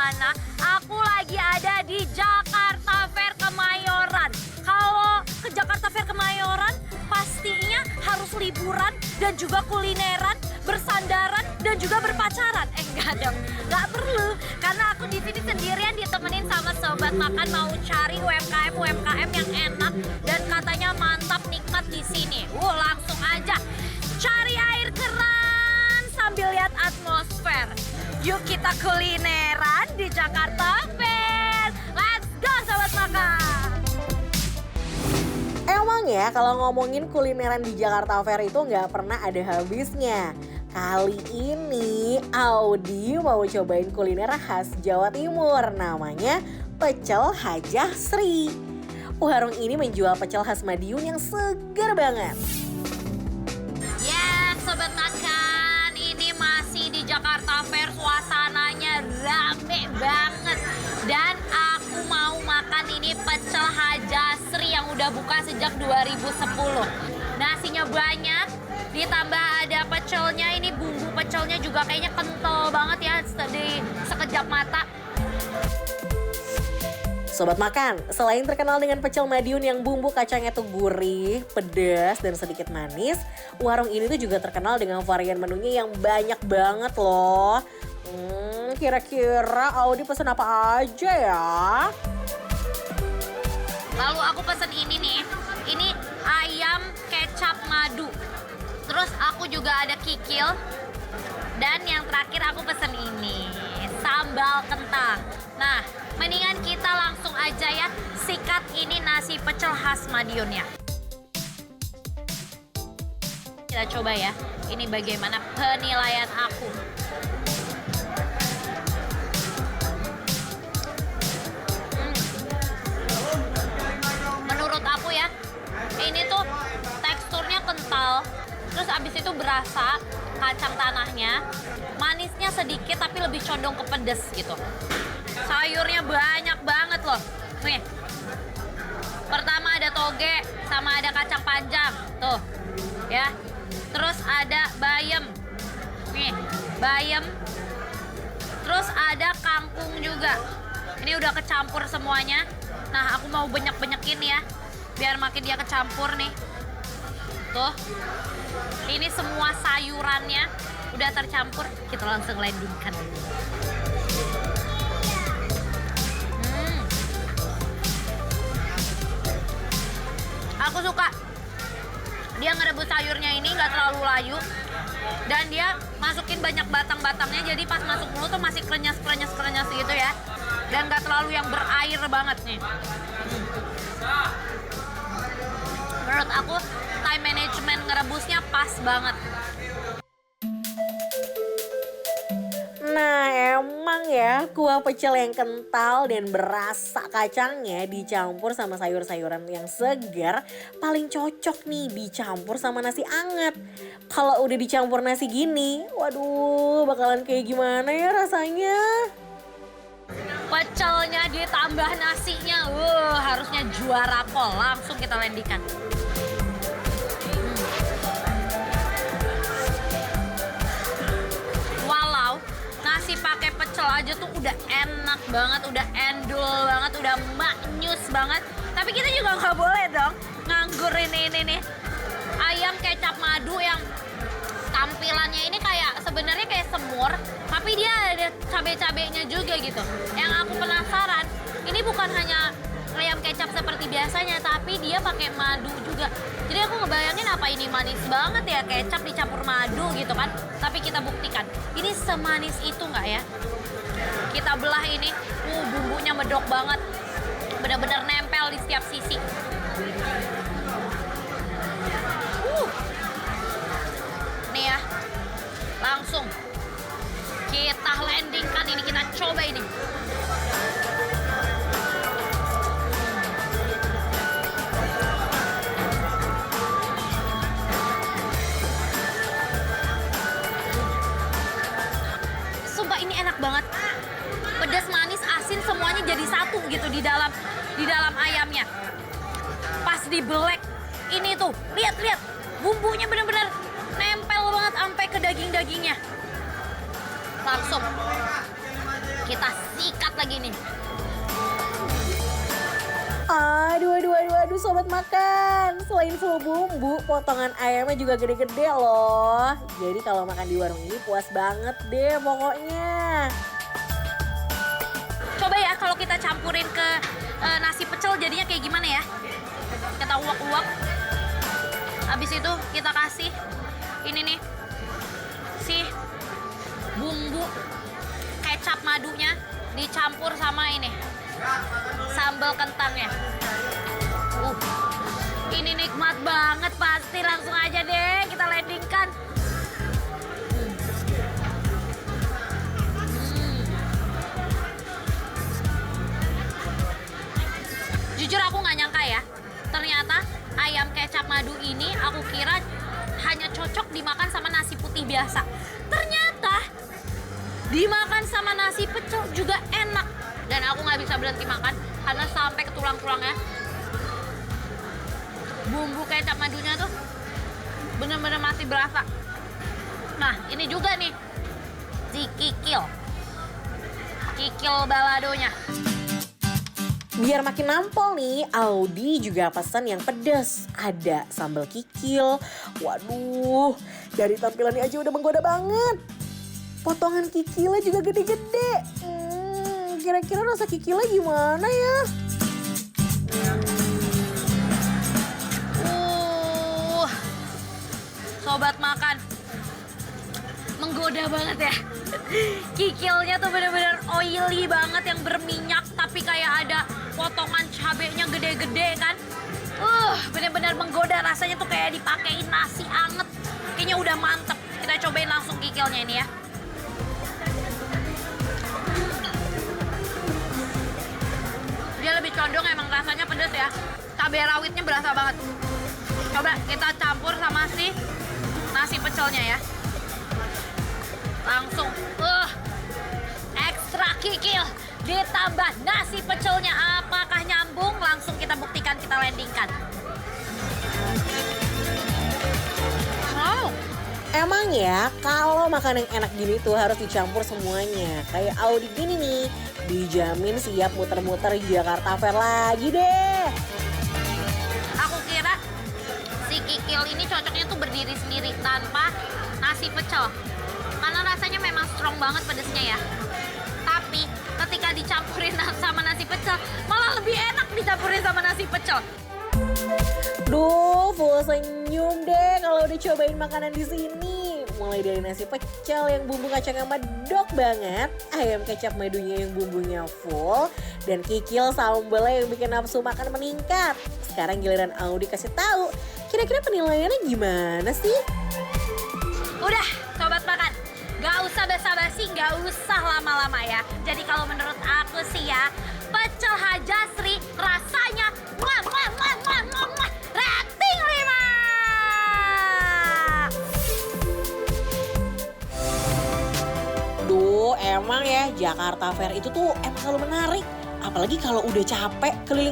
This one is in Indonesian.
mana? Aku lagi ada di Jakarta Fair Kemayoran. Kalau ke Jakarta Fair Kemayoran, pastinya harus liburan dan juga kulineran, bersandaran dan juga berpacaran. Enggak dong, nggak perlu. Karena aku di sini sendirian ditemenin sama sobat makan mau cari UMKM yang enak dan katanya mantap nikmat di sini. Langsung aja cari air keran sambil lihat atmosfer. Yuk kita kulineran di Jakarta Fair. Let's go sobat makan. Emang ya kalau ngomongin kulineran di Jakarta Fair itu nggak pernah ada habisnya. Kali ini Audi mau cobain kuliner khas Jawa Timur, namanya pecel Hajah Sri. Warung ini menjual pecel khas Madiun yang segar banget. Yes sobat makan, ini masih di Jakarta Fair, suasananya rame banget. Dan aku mau makan ini pecel Hajah Sri yang udah buka sejak 2010. Nasinya banyak, ditambah ada pecelnya, ini bumbu pecelnya juga kayaknya kental banget ya di sekejap mata. Sobat makan, selain terkenal dengan pecel Madiun yang bumbu kacangnya tuh gurih, pedas, dan sedikit manis, warung ini tuh juga terkenal dengan varian menunya yang banyak banget loh. Kira-kira Audi pesen apa aja ya? Lalu aku pesen ini nih, ini ayam kecap madu. Terus aku juga ada kikil. Dan yang terakhir aku pesen ini, sambal kentang. Nah, mendingan kita langsung aja ya sikat ini nasi pecel khas Madiunnya. Kita coba ya, ini bagaimana penilaian aku. Menurut aku ya, ini tuh teksturnya kental. Terus abis itu berasa kacang tanahnya, manisnya sedikit tapi lebih condong ke pedes gitu. Sayurnya banyak banget loh. Nih, pertama ada toge sama ada kacang panjang, tuh ya. Terus ada bayam, nih bayam. Terus ada kangkung juga. Ini udah kecampur semuanya. Nah, aku mau banyak-banyakin ya, biar makin dia kecampur nih. Tuh, ini semua sayurannya udah tercampur. Kita langsung landingkan. Aku suka dia ngerebus sayurnya ini nggak terlalu layu. Dan dia masukin banyak batang-batangnya, jadi pas masuk mulut tuh masih krenyes gitu ya. Dan nggak terlalu yang berair banget nih. Menurut aku time management ngerebusnya pas banget. Nah emang ya kuah pecel yang kental dan berasa kacangnya dicampur sama sayur-sayuran yang segar paling cocok nih dicampur sama nasi anget. Kalau udah dicampur nasi gini, waduh bakalan kayak gimana ya rasanya? Pecelnya ditambah nasinya, harusnya juara kol. Langsung kita landikan. Walau nasi pakai pecel aja tuh udah enak banget, udah endul banget, udah maknyus banget. Tapi kita juga nggak boleh dong nganggurin ini nih ayam kecap madu yang tampilannya ini kayak sebenarnya kayak semur, tapi dia ada cabai-cabainya juga gitu. Yang aku penasaran, ini bukan hanya ayam kecap seperti biasanya, tapi dia pakai madu juga. Jadi aku ngebayangin apa ini manis banget ya, kecap dicampur madu gitu kan. Tapi kita buktikan, ini semanis itu nggak ya? Kita belah ini, bumbunya medok banget. Benar-benar nempel di setiap sisi. Nih ya, langsung kita landingkan ini, kita coba ini. Sumpah ini enak banget. Pedas, manis, asin semuanya jadi satu gitu di dalam ayamnya. Pas dibelek ini tuh, lihat bumbunya bener-bener nempel banget sampai ke daging-dagingnya. Langsung Kita sikat lagi nih. Aduh, sobat makan. Selain full bumbu, potongan ayamnya juga gede-gede loh. Jadi kalau makan di warung ini puas banget deh pokoknya. Coba ya kalau kita campurin ke nasi pecel jadinya kayak gimana ya. Kita uak-uak. Habis itu kita kasih ini nih, si bumbu kecap madunya dicampur sama ini sambal kentangnya. Ini nikmat banget pasti, langsung aja deh kita landingkan. Jujur aku nggak nyangka ya, ternyata ayam kecap madu ini aku kira hanya cocok dimakan sama nasi putih biasa. Ternyata dimakan sama nasi pecel juga enak. Dan aku nggak bisa berhenti makan karena sampai ke tulang-tulangnya. Bumbu kecap madunya tuh bener-bener masih berasa. Nah ini juga nih, si kikil baladonya. Biar makin nampol nih, Audi juga pesan yang pedas. Ada sambal kikil. Waduh, dari tampilannya aja udah menggoda banget. Potongan kikilnya juga gede-gede. Kira-kira rasa kikilnya gimana ya? Sobat makan, menggoda banget ya. Kikilnya tuh bener-bener oily banget, yang berminyak tapi kayak ada potongan cabenya gede-gede kan. Bener-bener menggoda, rasanya tuh kayak dipakein nasi anget. Kayaknya udah mantep. Kita cobain langsung kikilnya ini ya. Dia lebih condong emang rasanya pedas ya. Cabai rawitnya berasa banget. Coba kita campur sama si nasi pecelnya ya. Langsung ekstra kikil ditambah nasi pecelnya, apakah nyambung? Langsung kita buktikan, kita landingkan. Wow. Emang ya, kalau makan yang enak gini tuh harus dicampur semuanya. Kayak Audi gini nih, dijamin siap muter-muter Jakarta Fair lagi deh. Aku kira si kikil ini cocoknya tuh berdiri sendiri tanpa nasi pecel. Karena rasanya memang strong banget pedesnya ya. Tapi ketika dicampurin sama nasi pecel, malah lebih enak dicampurin sama nasi pecel. Duh, full senyum deh kalau udah cobain makanan di sini. Mulai dari nasi pecel yang bumbu kacangnya medok banget, ayam kecap madunya yang bumbunya full, dan kikil sambalnya yang bikin nafsu makan meningkat. Sekarang giliran Audi kasih tahu, kira-kira penilaiannya gimana sih? Udah, sobat makan, gak usah basa-basi, gak usah lama-lama ya. Jadi kalau menurut aku sih ya, pecel Hajasri rasanya rating 5. Duh, emang ya Jakarta Fair itu tuh emang selalu menarik. Apalagi kalau udah capek keliling